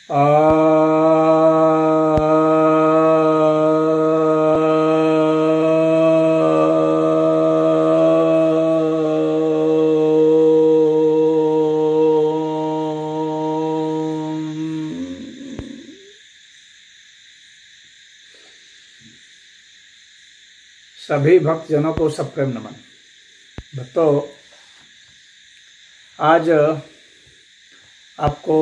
सभी भक्तजनों को सप्रेम नमन। भक्तों, आज आपको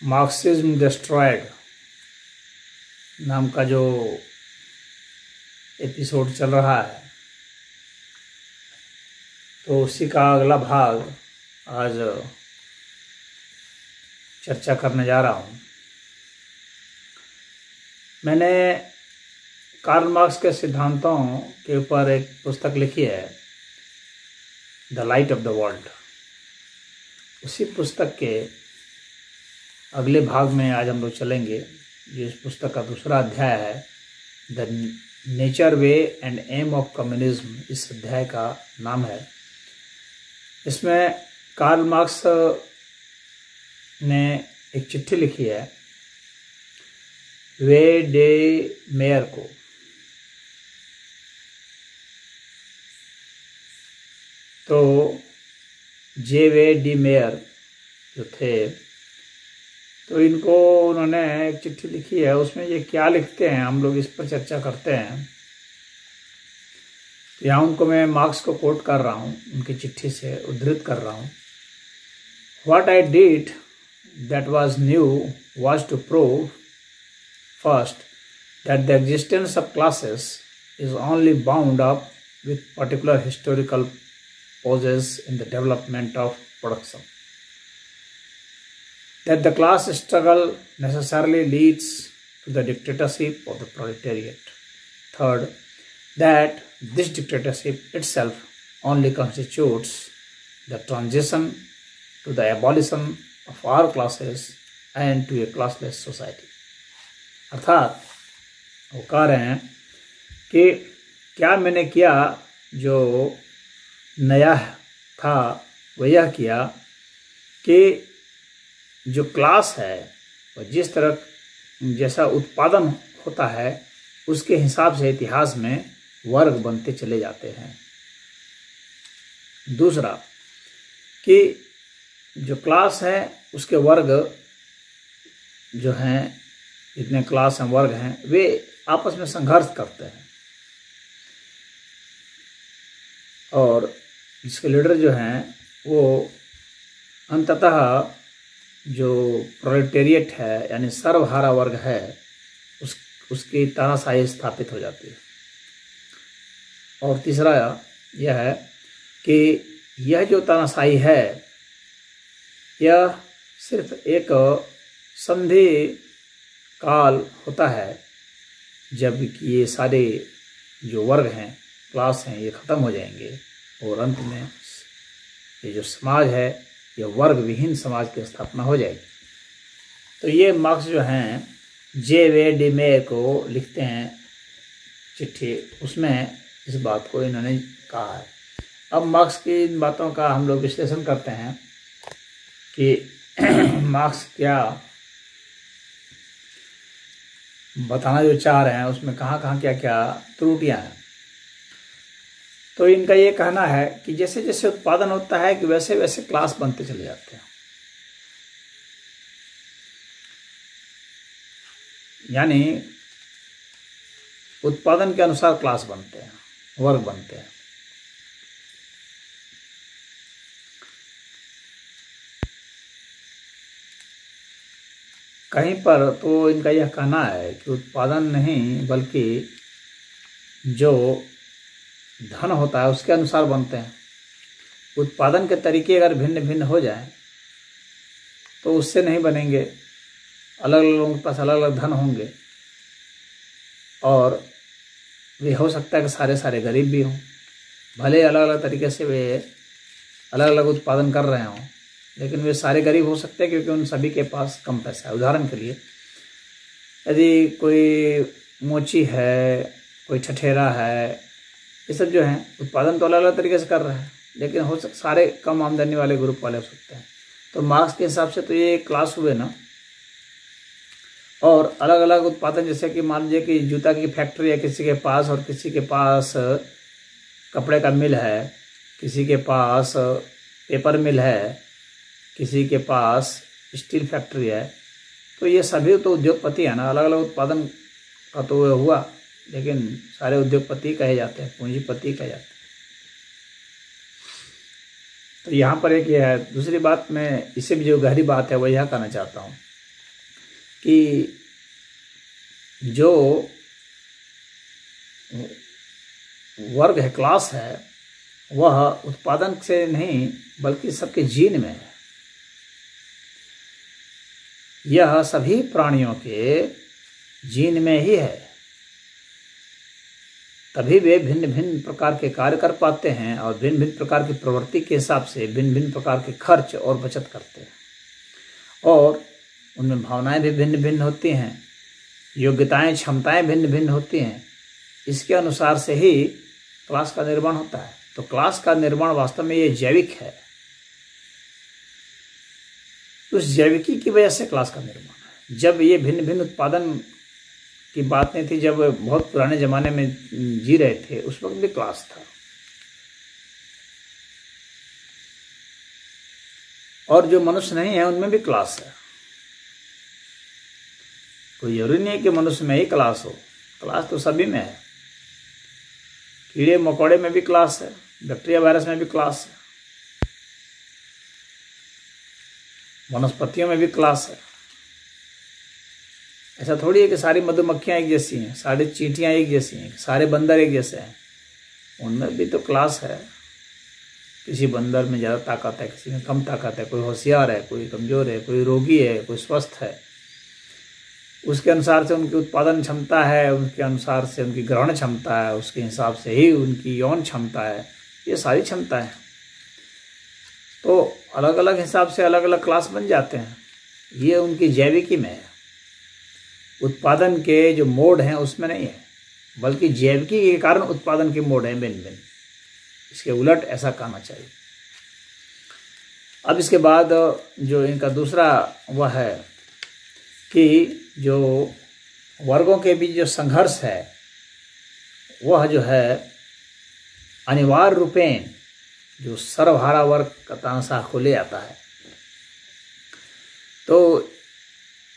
मार्क्सिज्म डिस्ट्रॉयड नाम का जो एपिसोड चल रहा है, तो उसी का अगला भाग आज चर्चा करने जा रहा हूँ। मैंने कार्ल मार्क्स के सिद्धांतों के ऊपर एक पुस्तक लिखी है, the light of the world. उसी पुस्तक के अगले भाग में आज हम लोग चलेंगे, जो इस पुस्तक का दूसरा अध्याय है, the nature way and aim of communism. इस अध्याय का नाम है। इसमें कार्ल मार्क्स ने एक चिट्ठी लिखी है वे डे मेयर को। तो जे.वे. डी मेयर जो थे, तो इनको उन्होंने एक चिट्ठी लिखी है। उसमें ये क्या लिखते हैं, हम लोग इस पर चर्चा करते हैं। तो यहाँ उनको मैं मार्क्स को कोट कर रहा हूँ, उनकी चिट्ठी से उद्धृत कर रहा हूँ। What I did that was new was to prove first that the existence of classes is only bound up with particular historical poses in the development of production, that the class struggle necessarily leads to the dictatorship of the proletariat. Third, that this dictatorship itself only constitutes the transition to the abolition of all classes and to a classless society. अर्थात वो कह रहे हैं कि क्या मैंने किया जो नया था, वह यह किया कि जो क्लास है वह जिस तरह जैसा उत्पादन होता है उसके हिसाब से इतिहास में वर्ग बनते चले जाते हैं। दूसरा कि जो क्लास है उसके वर्ग जो हैं, जितने क्लास हैं, वर्ग हैं, वे आपस में संघर्ष करते हैं और जिसके लीडर जो हैं वो अंततः जो प्रोलेटेरिएट है यानी सर्वहारा वर्ग है उसकी तानाशाही स्थापित हो जाती है। और तीसरा यह है कि यह जो तानाशाही है यह सिर्फ एक संधि काल होता है, जब ये सारे जो वर्ग हैं, क्लास हैं, ये ख़त्म हो जाएंगे और अंत में ये जो समाज है यह वर्ग विहीन समाज की स्थापना हो जाएगी। तो ये मार्क्स जो हैं जे.वे. डी मेयर को लिखते हैं चिट्ठी, उसमें इस बात को इन्होंने कहा है। अब मार्क्स की इन बातों का हम लोग विश्लेषण करते हैं कि मार्क्स क्या बताना जो चाह रहे हैं, उसमें कहाँ कहाँ क्या क्या त्रुटियाँ हैं। तो इनका ये कहना है कि जैसे जैसे उत्पादन होता है कि वैसे वैसे क्लास बनते चले जाते हैं, यानी उत्पादन के अनुसार क्लास बनते हैं, वर्ग बनते हैं। कहीं पर तो इनका यह कहना है कि उत्पादन नहीं बल्कि जो धन होता है उसके अनुसार बनते हैं। उत्पादन के तरीके अगर भिन्न भिन्न हो जाएं तो उससे नहीं बनेंगे। अलग अलग लोगों के पास अलग अलग धन होंगे और वे हो सकता है कि सारे सारे गरीब भी हों, भले अलग अलग तरीके से वे अलग अलग उत्पादन कर रहे हों, लेकिन वे सारे गरीब हो सकते हैं क्योंकि उन सभी के पास कम पैसा है। उदाहरण के लिए यदि कोई मोची है, कोई ठठेरा है, ये सब जो हैं उत्पादन तो अलग अलग तरीके से कर रहे हैं, लेकिन सारे कम आमदनी वाले ग्रुप वाले हो सकते हैं। तो मार्क्स के हिसाब से तो ये क्लास हुए ना। और अलग अलग उत्पादन, जैसे कि मान लीजिए कि जूता की फैक्ट्री है किसी के पास, और किसी के पास कपड़े का मिल है, किसी के पास पेपर मिल है, किसी के पास स्टील फैक्ट्री है, तो ये सभी तो उद्योगपति है ना। अलग अलग उत्पादन का तो हुआ, लेकिन सारे उद्योगपति कहे जाते हैं, पूंजीपति कहे जाते हैं। तो यहाँ पर एक ये है। दूसरी बात, मैं इससे भी जो गहरी बात है वो यह कहना चाहता हूँ कि जो वर्ग है, क्लास है, वह उत्पादन से नहीं बल्कि सबके जीन में है। यह सभी प्राणियों के जीन में ही है, तभी वे भिन्न भिन्न प्रकार के कार्य कर पाते हैं और भिन्न भिन्न प्रकार की प्रवृत्ति के हिसाब से भिन्न भिन्न प्रकार के खर्च और बचत करते हैं। और उनमें भावनाएं भी भिन्न भिन्न होती हैं, योग्यताएं, क्षमताएं भिन्न भिन्न होती हैं। इसके अनुसार से ही क्लास का निर्माण होता है। तो क्लास का निर्माण वास्तव में ये जैविक है। उस जैविकी की वजह से क्लास का निर्माण है। जब ये भिन्न भिन्न उत्पादन की बात नहीं थी, जब बहुत पुराने जमाने में जी रहे थे, उस वक्त भी क्लास था। और जो मनुष्य नहीं है उनमें भी क्लास है। कोई जरूरी नहीं है कि मनुष्य में ही क्लास हो, क्लास तो सभी में है। कीड़े मकोड़े में भी क्लास है, बैक्टीरिया वायरस में भी क्लास है, वनस्पतियों में भी क्लास है। ऐसा थोड़ी है कि सारी मधुमक्खियां एक जैसी हैं, सारी चींटियां एक जैसी हैं, सारे बंदर एक जैसे हैं। उनमें भी तो क्लास है। किसी बंदर में ज़्यादा ताकत है, किसी में कम ताकत है, कोई होशियार है, कोई कमज़ोर है, कोई रोगी है, कोई स्वस्थ है। उसके अनुसार से उनकी उत्पादन क्षमता है, उनके अनुसार से उनकी ग्रहण क्षमता है, उसके हिसाब से ही उनकी यौन क्षमता है। ये सारी क्षमता है। तो अलग अलग हिसाब से अलग अलग क्लास बन जाते हैं। ये उनकी जैविकी में है। उत्पादन के जो मोड हैं उसमें नहीं है, बल्कि जैविकी के कारण उत्पादन के मोड हैं भिन्न भिन्न। इसके उलट ऐसा कहना चाहिए। अब इसके बाद जो इनका दूसरा वह है कि जो वर्गों के बीच जो संघर्ष है, वह जो है अनिवार्य रूपेण जो सर्वहारा वर्ग का तानाशाह को ले आता है। तो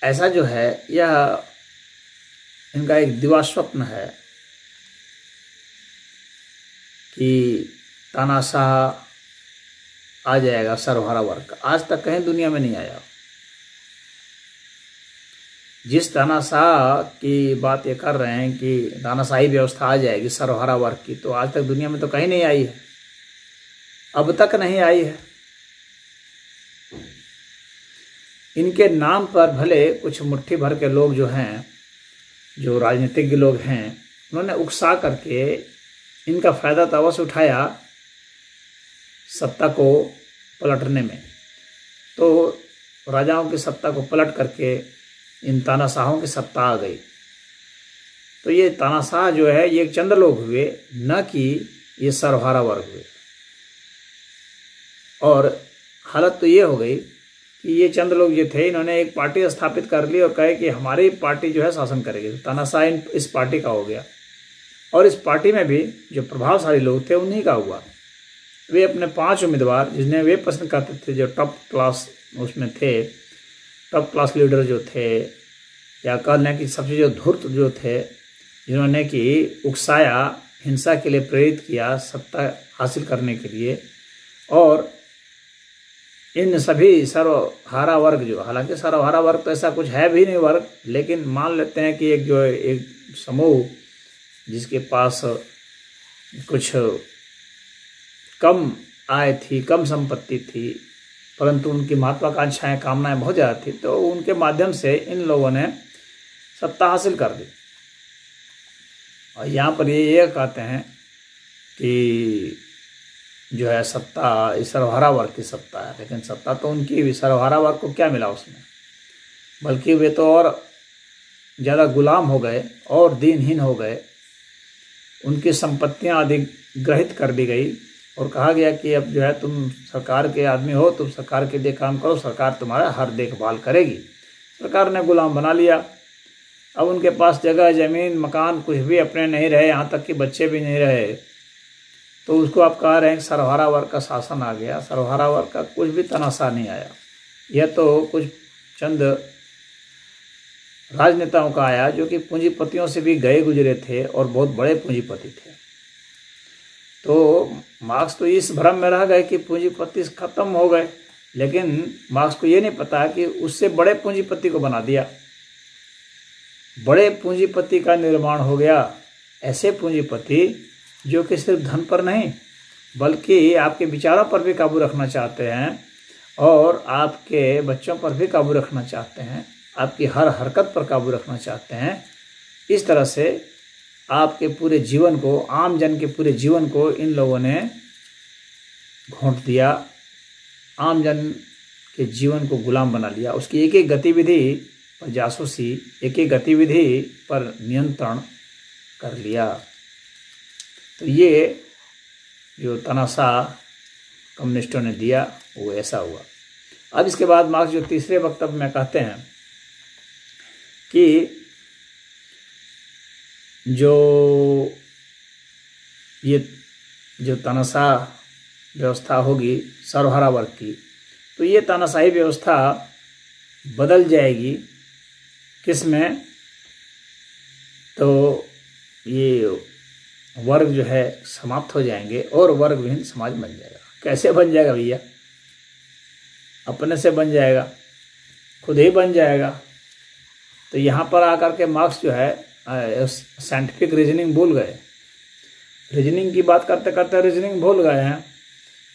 ऐसा जो है, यह इनका एक दिवा स्वप्न है कि तानाशाह आ जाएगा सर्वहारा वर्ग का। आज तक कहीं दुनिया में नहीं आया। जिस तानाशाह की बात ये कर रहे हैं कि तानाशाही व्यवस्था आ जाएगी सर्वहारा वर्ग की, तो आज तक दुनिया में तो कहीं नहीं आई है, अब तक नहीं आई है। इनके नाम पर भले कुछ मुट्ठी भर के लोग जो हैं, जो राजनीतिक लोग हैं, उन्होंने उकसा करके इनका फायदा तो अवश्य उठाया सत्ता को पलटने में। तो राजाओं की सत्ता को पलट करके इन तानाशाहों की सत्ता आ गई। तो ये तानाशाह जो है ये चंद लोग हुए, न कि ये सर्वहारा वर्ग हुए। और हालत तो ये हो गई कि ये चंद लोग जो थे, इन्होंने एक पार्टी स्थापित कर ली और कहे कि हमारी पार्टी जो है शासन करेगी। तो तानाशाह इस पार्टी का हो गया। और इस पार्टी में भी जो प्रभावशाली लोग थे उन्हीं का हुआ। वे अपने 5 उम्मीदवार, जिन्हें वे पसंद करते थे, जो टॉप क्लास उसमें थे, टॉप क्लास लीडर जो थे, या कह लें कि सबसे जो धूर्त जो थे, जिन्होंने कि उकसाया, हिंसा के लिए प्रेरित किया सत्ता हासिल करने के लिए। और इन सभी सर्वहारा वर्ग जो, हालांकि सर्वहारा वर्ग तो ऐसा कुछ है भी नहीं वर्ग, लेकिन मान लेते हैं कि एक समूह जिसके पास कुछ कम आय थी, कम संपत्ति थी, परंतु उनकी महत्वाकांक्षाएं, कामनाएं बहुत ज़्यादा थी, तो उनके माध्यम से इन लोगों ने सत्ता हासिल कर दी। और यहाँ पर ये कहते हैं कि जो है सत्ता इस सर्वहारा वर्ग की सत्ता है, लेकिन सत्ता तो उनकी भी, सर्वहारा वर्ग को क्या मिला उसमें, बल्कि वे तो और ज़्यादा गुलाम हो गए और दीनहीन हो गए। उनकी संपत्तियां अधिग्रहित कर दी गई और कहा गया कि अब जो है तुम सरकार के आदमी हो, तुम सरकार के लिए काम करो, सरकार तुम्हारा हर देखभाल करेगी। सरकार ने गुलाम बना लिया। अब उनके पास जगह जमीन मकान कुछ भी अपने नहीं रहे, यहाँ तक कि बच्चे भी नहीं रहे। तो उसको आप कह रहे हैं कि सर्वहारा वर्ग का शासन आ गया। सर्वहारा वर्ग का कुछ भी तनासा नहीं आया। यह तो कुछ चंद राजनेताओं का आया जो कि पूंजीपतियों से भी गए गुजरे थे और बहुत बड़े पूंजीपति थे। तो मार्क्स तो इस भ्रम में रह गए कि पूंजीपति खत्म हो गए, लेकिन मार्क्स को ये नहीं पता कि उससे बड़े पूंजीपति को बना दिया। बड़े पूंजीपति का निर्माण हो गया। ऐसे पूंजीपति जो कि सिर्फ धन पर नहीं बल्कि आपके विचारों पर भी काबू रखना चाहते हैं और आपके बच्चों पर भी काबू रखना चाहते हैं, आपकी हर हरकत पर काबू रखना चाहते हैं। इस तरह से आपके पूरे जीवन को, आम जन के पूरे जीवन को इन लोगों ने घोंट दिया। आम जन के जीवन को गुलाम बना लिया। उसकी एक एक गतिविधि पर जासूसी, एक एक गतिविधि पर नियंत्रण कर लिया। तो ये जो तनासा कम्युनिस्टों ने दिया वो ऐसा हुआ। अब इसके बाद मार्क्स जो तीसरे वक्तव्य में कहते हैं कि जो तानाशाह व्यवस्था होगी सर्वहारा वर्ग की, तो ये तानाशाही व्यवस्था बदल जाएगी। किसमें? तो ये वर्ग जो है समाप्त हो जाएंगे और वर्ग विहीन समाज बन जाएगा। कैसे बन जाएगा भैया? अपने से बन जाएगा, खुद ही बन जाएगा। तो यहाँ पर आकर के मार्क्स जो है साइंटिफिक रीजनिंग भूल गए। रीजनिंग की बात करते करते रीजनिंग भूल गए हैं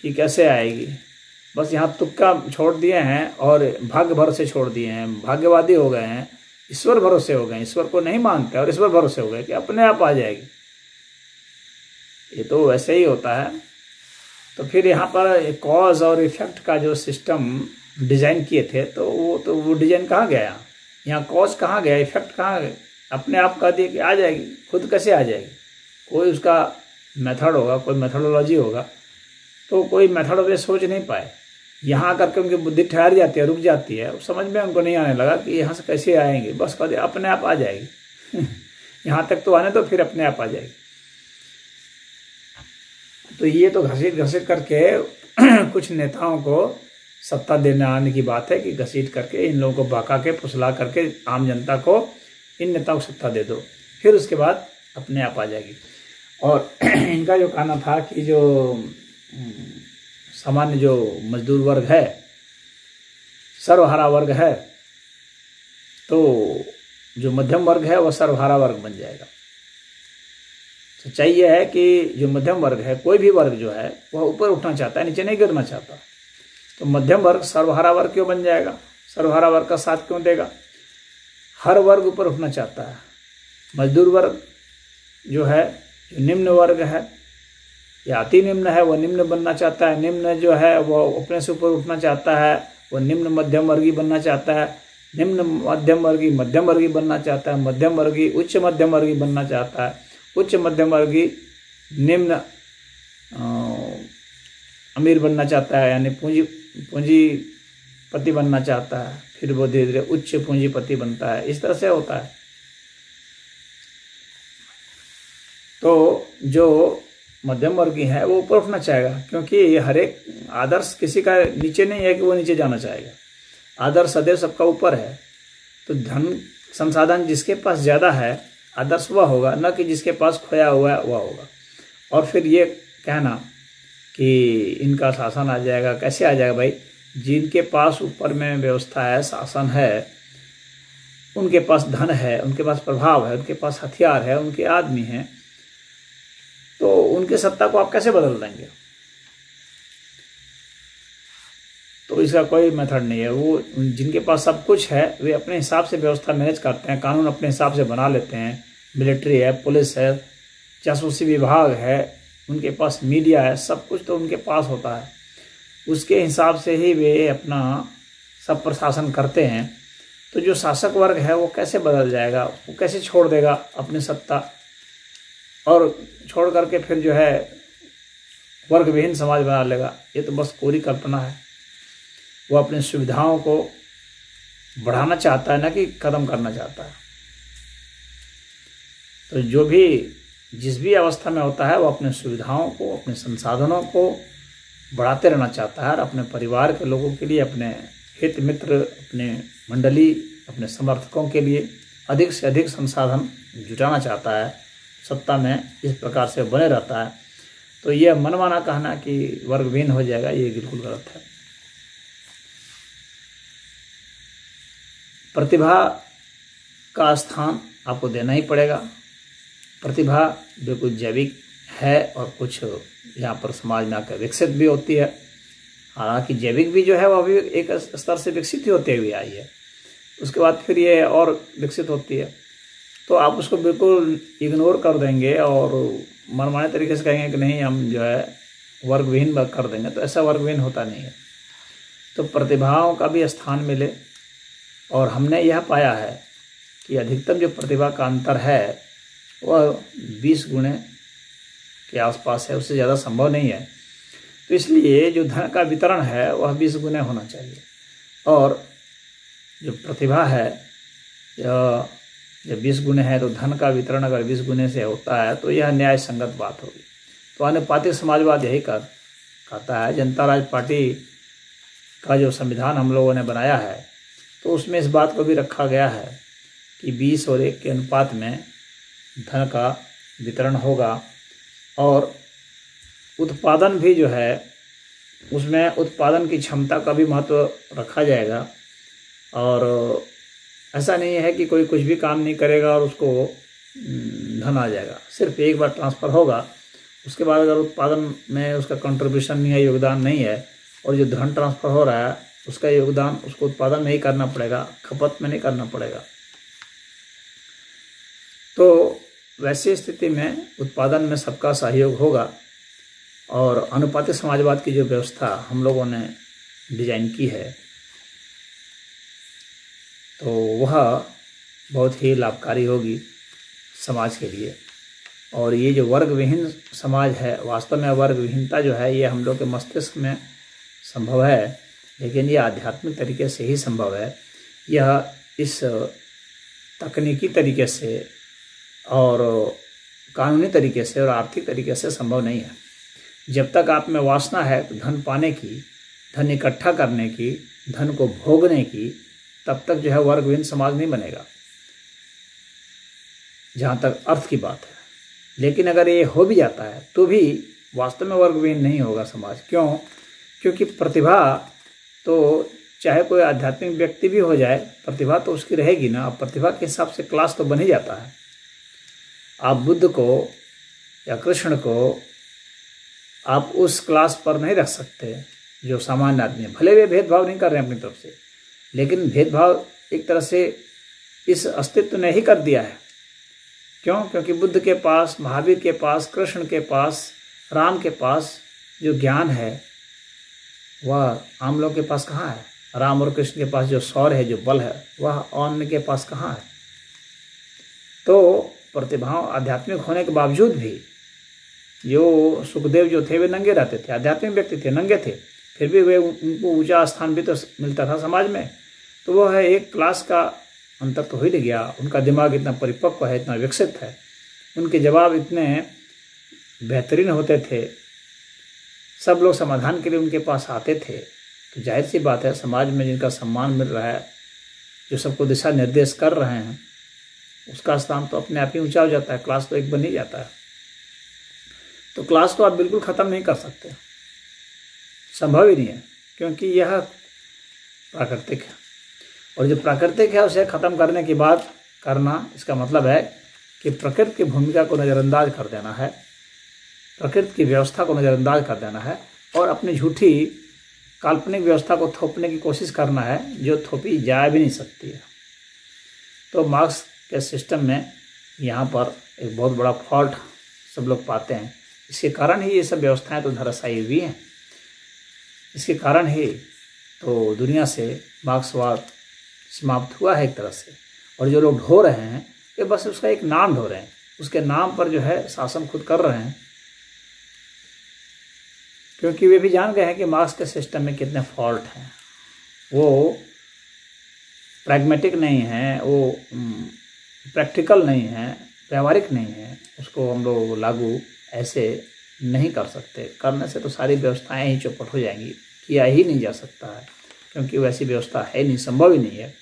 कि कैसे आएगी। बस यहाँ तुक्का छोड़ दिए हैं और भाग्य भरोसे छोड़ दिए हैं। भाग्यवादी हो गए हैं, ईश्वर भरोसे हो गए, ईश्वर को नहीं मानते और ईश्वर भरोसे हो गए कि अपने आप आ जाएगी। ये तो वैसे ही होता है। तो फिर यहाँ पर कॉज और इफेक्ट का जो सिस्टम डिजाइन किए थे तो वो डिजाइन कहाँ गया? यहाँ कॉज कहाँ गया, इफेक्ट कहाँ गया? अपने आप कह दिए कि आ जाएगी। खुद कैसे आ जाएगी? कोई उसका मेथड होगा, कोई मेथडोलॉजी होगा। तो कोई मेथड वे सोच नहीं पाए। यहाँ आकर के उनकी बुद्धि ठहर जाती है, रुक जाती है। समझ में उनको नहीं आने लगा कि यहाँ से कैसे आएंगे। बस कह दिए अपने आप आ जाएगी। यहाँ तक तो आने तो फिर अपने आप आ जाएगी। तो ये तो घसीट घसीट करके कुछ नेताओं को सत्ता देने आने की बात है कि घसीट करके इन लोगों को बहका के फुसला करके आम जनता को इन नेताओं को सत्ता दे दो, फिर उसके बाद अपने आप आ जाएगी। और इनका जो कहना था कि जो सामान्य जो मजदूर वर्ग है, सर्वहारा वर्ग है, तो जो मध्यम वर्ग है वह सर्वहारा वर्ग बन जाएगा। सच्चाई यह है कि जो मध्यम वर्ग है, कोई भी वर्ग जो है वह ऊपर उठना चाहता है, नीचे नहीं गिरना चाहता। तो मध्यम वर्ग सर्वहारा वर्ग क्यों बन जाएगा? सर्वहारा वर्ग का साथ क्यों देगा? हर वर्ग ऊपर उठना चाहता है। मजदूर वर्ग जो है, जो निम्न वर्ग है या अति निम्न है, वह निम्न बनना चाहता है। निम्न जो है वह अपने से ऊपर उठना चाहता है, वह निम्न मध्यम वर्गीय बनना चाहता है। निम्न मध्यम वर्गीय मध्यम वर्गीय बनना चाहता है। मध्यम वर्गीय उच्च मध्यम वर्गीय बनना चाहता है। उच्च मध्यम वर्गीय निम्न अमीर बनना चाहता है, यानी पूंजीपति बनना चाहता है। फिर वो धीरे धीरे उच्च पूंजीपति बनता है। इस तरह से होता है। तो जो मध्यम वर्गीय है वो ऊपर उठना चाहेगा, क्योंकि हर एक आदर्श किसी का नीचे नहीं है कि वो नीचे जाना चाहेगा। आदर्श सदैव सबका ऊपर है। तो धन संसाधन जिसके पास ज़्यादा है, आदर्श वह होगा, न कि जिसके पास खोया हुआ है वह होगा। और फिर ये कहना कि इनका शासन आ जाएगा, कैसे आ जाएगा भाई? जिनके पास ऊपर में व्यवस्था है, शासन है, उनके पास धन है, उनके पास प्रभाव है, उनके पास हथियार है, उनके आदमी हैं, तो उनकी सत्ता को आप कैसे बदल देंगे? तो इसका कोई मेथड नहीं है। वो जिनके पास सब कुछ है वे अपने हिसाब से व्यवस्था मैनेज करते हैं, कानून अपने हिसाब से बना लेते हैं। मिलिट्री है, पुलिस है, जासूसी विभाग है, उनके पास मीडिया है, सब कुछ तो उनके पास होता है। उसके हिसाब से ही वे अपना सब प्रशासन करते हैं। तो जो शासक वर्ग है वो कैसे बदल जाएगा? वो कैसे छोड़ देगा अपनी सत्ता और छोड़ करके फिर जो है वर्ग विहीन समाज बना लेगा, ये तो बस कोरी कल्पना है। वो अपनी सुविधाओं को बढ़ाना चाहता है, ना कि खत्म करना चाहता है। तो जो भी जिस भी अवस्था में होता है वो अपने सुविधाओं को, अपने संसाधनों को बढ़ाते रहना चाहता है और अपने परिवार के लोगों के लिए, अपने हित मित्र, अपने मंडली, अपने समर्थकों के लिए अधिक से अधिक संसाधन जुटाना चाहता है, सत्ता में इस प्रकार से बने रहता है। तो यह मनमाना कहना कि वर्ग विहीन हो जाएगा, ये बिल्कुल गलत है। प्रतिभा का स्थान आपको देना ही पड़ेगा। प्रतिभा बिल्कुल जैविक है और कुछ यहाँ पर समाज में आकर विकसित भी होती है। हालांकि जैविक भी जो है वह भी एक स्तर से विकसित ही होते हुए आई है, उसके बाद फिर ये और विकसित होती है। तो आप उसको बिल्कुल इग्नोर कर देंगे और मनमाने तरीके से कहेंगे कि नहीं हम जो है वर्ग विहीन कर देंगे, तो ऐसा वर्ग विहीन होता नहीं है। तो प्रतिभाओं का भी स्थान मिले। और हमने यह पाया है कि अधिकतम जो प्रतिभा का अंतर है वह 20 गुणे के आसपास है, उससे ज़्यादा संभव नहीं है। तो इसलिए जो धन का वितरण है वह 20 गुने होना चाहिए। और जो प्रतिभा है जब 20 गुने है तो धन का वितरण अगर 20 गुने से होता है तो यह न्याय संगत बात होगी। तो आनुपातिक समाजवाद यही कहता है। जनता राज पार्टी का जो संविधान हम लोगों ने बनाया है तो उसमें इस बात को भी रखा गया है कि 20 और 1 के अनुपात में धन का वितरण होगा। और उत्पादन भी जो है उसमें उत्पादन की क्षमता का भी महत्व रखा जाएगा। और ऐसा नहीं है कि कोई कुछ भी काम नहीं करेगा और उसको धन आ जाएगा। सिर्फ एक बार ट्रांसफ़र होगा, उसके बाद अगर उत्पादन में उसका कंट्रीब्यूशन नहीं है, योगदान नहीं है, और जो धन ट्रांसफ़र हो रहा है उसका योगदान उसको उत्पादन में ही करना पड़ेगा, खपत में नहीं करना पड़ेगा। तो वैसी स्थिति में उत्पादन में सबका सहयोग होगा। और अनुपातिक समाजवाद की जो व्यवस्था हम लोगों ने डिजाइन की है तो वह बहुत ही लाभकारी होगी समाज के लिए। और ये जो वर्ग विहीन समाज है, वास्तव में वर्ग विहीनता जो है ये हम लोग के मस्तिष्क में संभव है, लेकिन ये आध्यात्मिक तरीके से ही संभव है। यह इस तकनीकी तरीके से और कानूनी तरीके से और आर्थिक तरीके से संभव नहीं है। जब तक आप में वासना है तो धन पाने की, धन इकट्ठा करने की, धन को भोगने की, तब तक जो है वर्ग विहीन समाज नहीं बनेगा, जहाँ तक अर्थ की बात है। लेकिन अगर ये हो भी जाता है तो भी वास्तव में वर्ग विहीन नहीं होगा समाज। क्यों? क्योंकि प्रतिभा तो चाहे कोई आध्यात्मिक व्यक्ति भी हो जाए, प्रतिभा तो उसकी रहेगी ना। अब प्रतिभा के हिसाब से क्लास तो बन ही जाता है। आप बुद्ध को या कृष्ण को आप उस क्लास पर नहीं रख सकते जो सामान्य आदमी है। भले वे भेदभाव नहीं कर रहे हैं अपनी तरफ से, लेकिन भेदभाव एक तरह से इस अस्तित्व ने ही कर दिया है। क्यों? क्योंकि बुद्ध के पास, महावीर के पास, कृष्ण के पास, राम के पास जो ज्ञान है वह आम लोग के पास कहाँ है। राम और कृष्ण के पास जो शौर्य है, जो बल है, वह अन्य के पास कहाँ है। तो प्रतिभाओं आध्यात्मिक होने के बावजूद भी जो सुखदेव जो थे वे नंगे रहते थे, आध्यात्मिक व्यक्ति थे, नंगे थे, फिर भी वे उनको ऊंचा स्थान भी तो मिलता था समाज में। तो वह है एक क्लास का अंतर तो हो ही नहीं गया। उनका दिमाग इतना परिपक्व है, इतना विकसित है, उनके जवाब इतने बेहतरीन होते थे, सब लोग समाधान के लिए उनके पास आते थे। तो जाहिर सी बात है समाज में जिनका सम्मान मिल रहा है, जो सबको दिशा निर्देश कर रहे हैं, उसका स्थान तो अपने आप ही ऊंचा हो जाता है। क्लास तो एक बन ही जाता है। तो क्लास को आप बिल्कुल ख़त्म नहीं कर सकते, संभव ही नहीं है, क्योंकि यह प्राकृतिक है। और जो प्राकृतिक है उसे ख़त्म करने की बात करना, इसका मतलब है कि प्रकृति की भूमिका को नज़रअंदाज कर देना है, प्रकृति की व्यवस्था को नज़रअंदाज कर देना है और अपनी झूठी काल्पनिक व्यवस्था को थोपने की कोशिश करना है, जो थोपी जा भी नहीं सकती है। तो मार्क्स के सिस्टम में यहाँ पर एक बहुत बड़ा फॉल्ट सब लोग पाते हैं। इसके कारण ही ये सब व्यवस्थाएं तो धराशायी हुई हैं। इसके कारण ही तो दुनिया से मार्क्सवाद समाप्त हुआ है एक तरह से। और जो लोग ढो रहे हैं ये बस उसका एक नाम ढो रहे हैं, उसके नाम पर जो है शासन खुद कर रहे हैं। क्योंकि वे भी जान गए हैं कि मार्क्स के सिस्टम में कितने फॉल्ट हैं। वो प्रैग्मेटिक नहीं है, वो प्रैक्टिकल नहीं है, व्यवहारिक नहीं है। उसको हम लोग लागू ऐसे नहीं कर सकते। करने से तो सारी व्यवस्थाएं ही चौपट हो जाएंगी, किया ही नहीं जा सकता है, क्योंकि वैसी व्यवस्था है नहीं, संभव ही नहीं है।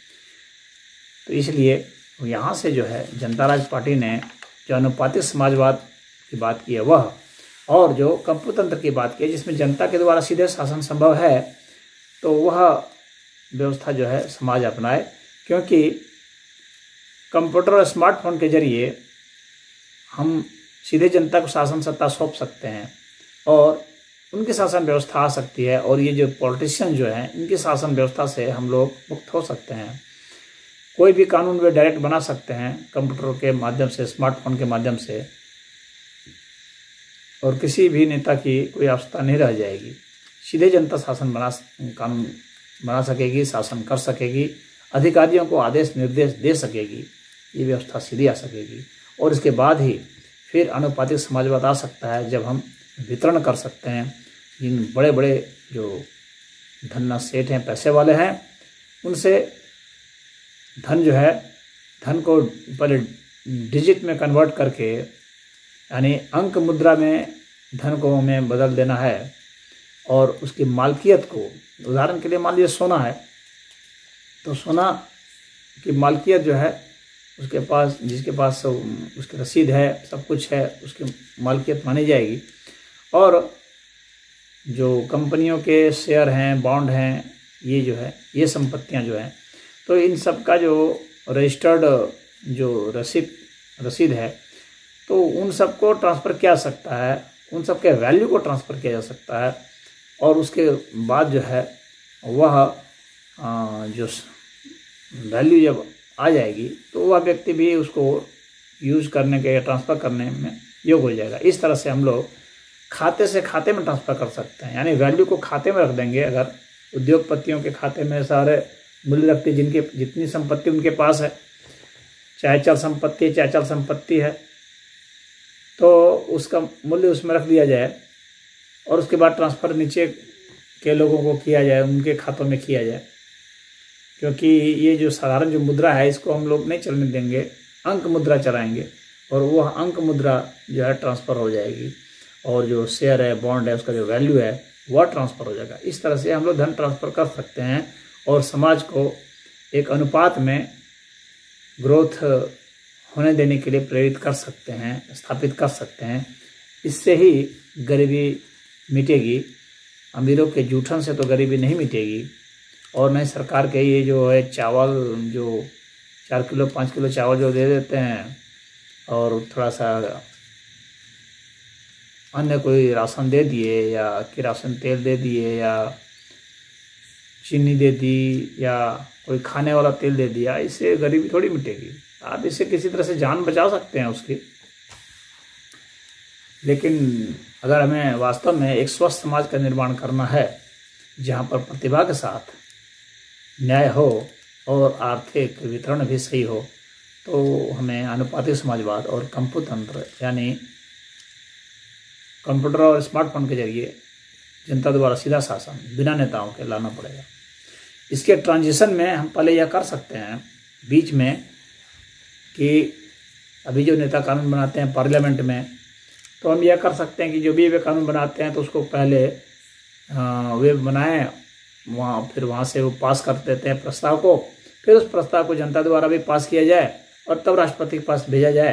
तो इसलिए यहाँ से जो है जनता राज पार्टी ने जो अनुपातिक समाजवाद की बात की है वह, और जो कंप्यूतंत्र की बात की है जिसमें जनता के द्वारा सीधे शासन संभव है, तो वह व्यवस्था जो है समाज अपनाए। क्योंकि कंप्यूटर और स्मार्टफोन के जरिए हम सीधे जनता को शासन सत्ता सौंप सकते हैं और उनकी शासन व्यवस्था आ सकती है। और ये जो पॉलिटिशियन जो हैं इनकी शासन व्यवस्था से हम लोग मुक्त हो सकते हैं। कोई भी कानून वे डायरेक्ट बना सकते हैं कंप्यूटर के माध्यम से, स्मार्टफोन के माध्यम से, और किसी भी नेता की कोई आवश्यकता नहीं रह जाएगी। सीधे जनता शासन कानून बना सकेगी, शासन कर सकेगी, अधिकारियों को आदेश निर्देश दे सकेगी, ये व्यवस्था सीधी आ सकेगी। और इसके बाद ही फिर अनुपातिक समाजवाद आ सकता है, जब हम वितरण कर सकते हैं। जिन बड़े बड़े जो धन्ना सेठ हैं, पैसे वाले हैं, उनसे धन जो है, धन को पहले डिजिट में कन्वर्ट करके, यानी अंक मुद्रा में धन को हमें बदल देना है। और उसकी मालकियत को, उदाहरण के लिए मान लीजिए सोना है, तो सोना की मालकियत जो है उसके पास, जिसके पास उसकी रसीद है, सब कुछ है, उसकी मालकियत मानी जाएगी। और जो कंपनियों के शेयर हैं, बॉन्ड हैं, ये जो है, ये संपत्तियां जो हैं, तो इन सब का जो रजिस्टर्ड जो रसीद है, तो उन सब को ट्रांसफ़र किया जा सकता है, उन सब के वैल्यू को ट्रांसफ़र किया जा सकता है। और उसके बाद जो है वह जो वैल्यू जब आ जाएगी तो वह व्यक्ति भी उसको यूज़ करने के या ट्रांसफ़र करने में योग्य हो जाएगा। इस तरह से हम लोग खाते से खाते में ट्रांसफ़र कर सकते हैं, यानी वैल्यू को खाते में रख देंगे। अगर उद्योगपतियों के खाते में सारे मूल्य रखते, जिनके जितनी संपत्ति उनके पास है, चाहे चल संपत्ति चाहे अचल संपत्ति है, तो उसका मूल्य उसमें रख दिया जाए और उसके बाद ट्रांसफ़र नीचे के लोगों को किया जाए, उनके खातों में किया जाए। क्योंकि ये जो साधारण जो मुद्रा है, इसको हम लोग नहीं चलने देंगे, अंक मुद्रा चलाएंगे और वह अंक मुद्रा जो है ट्रांसफ़र हो जाएगी। और जो शेयर है, बॉन्ड है, उसका जो वैल्यू है वह ट्रांसफ़र हो जाएगा। इस तरह से हम लोग धन ट्रांसफ़र कर सकते हैं और समाज को एक अनुपात में ग्रोथ होने देने के लिए प्रेरित कर सकते हैं, स्थापित कर सकते हैं। इससे ही गरीबी मिटेगी। अमीरों के जूठन से तो गरीबी नहीं मिटेगी। और नहीं सरकार के ये जो है चावल, जो 4 किलो 5 किलो चावल जो दे देते हैं, और थोड़ा सा अन्य कोई राशन दे दिए, या किरासन तेल दे दिए, या चीनी दे दी, या कोई खाने वाला तेल दे दिया, इससे गरीबी थोड़ी मिटेगी। आप इससे किसी तरह से जान बचा सकते हैं उसकी, लेकिन अगर हमें वास्तव में एक स्वस्थ समाज का निर्माण करना है, जहाँ पर प्रतिभा के साथ न्याय हो और आर्थिक वितरण भी सही हो, तो हमें अनुपातिक समाजवाद और कंप्यूतंत्र, यानी कंप्यूटर और स्मार्टफोन के जरिए जनता द्वारा सीधा शासन बिना नेताओं के लाना पड़ेगा। इसके ट्रांजिशन में हम पहले यह कर सकते हैं बीच में कि अभी जो नेता कानून बनाते हैं पार्लियामेंट में, तो हम यह कर सकते हैं कि जो भी वे कानून बनाते हैं तो उसको पहले वे बनाएं, फिर वहाँ से वो पास कर देते हैं प्रस्ताव को, फिर उस प्रस्ताव को जनता द्वारा भी पास किया जाए और तब राष्ट्रपति के पास भेजा जाए।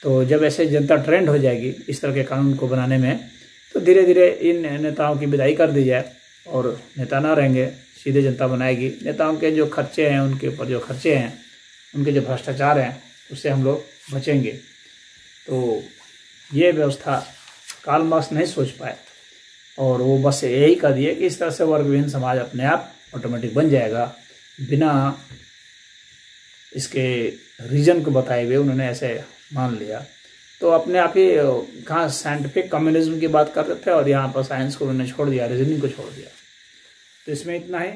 तो जब ऐसे जनता ट्रेंड हो जाएगी इस तरह के कानून को बनाने में, तो धीरे धीरे इन नेताओं की विदाई कर दी जाए और नेता ना रहेंगे, सीधे जनता बनाएगी। नेताओं के जो खर्चे हैं, उनके ऊपर जो खर्चे हैं, उनके जो भ्रष्टाचार हैं, उससे हम लोग बचेंगे। तो ये व्यवस्था कार्ल मार्क्स नहीं सोच पाए और वो बस यही कर दिए कि इस तरह से वर्गविहीन समाज अपने आप ऑटोमेटिक बन जाएगा, बिना इसके रीजन को बताए हुए उन्होंने ऐसे मान लिया। तो अपने आप ही कहाँ साइंटिफिक कम्युनिज्म की बात कर रहे थे और यहाँ पर साइंस को उन्होंने छोड़ दिया, रीजनिंग को छोड़ दिया। तो इसमें इतना ही।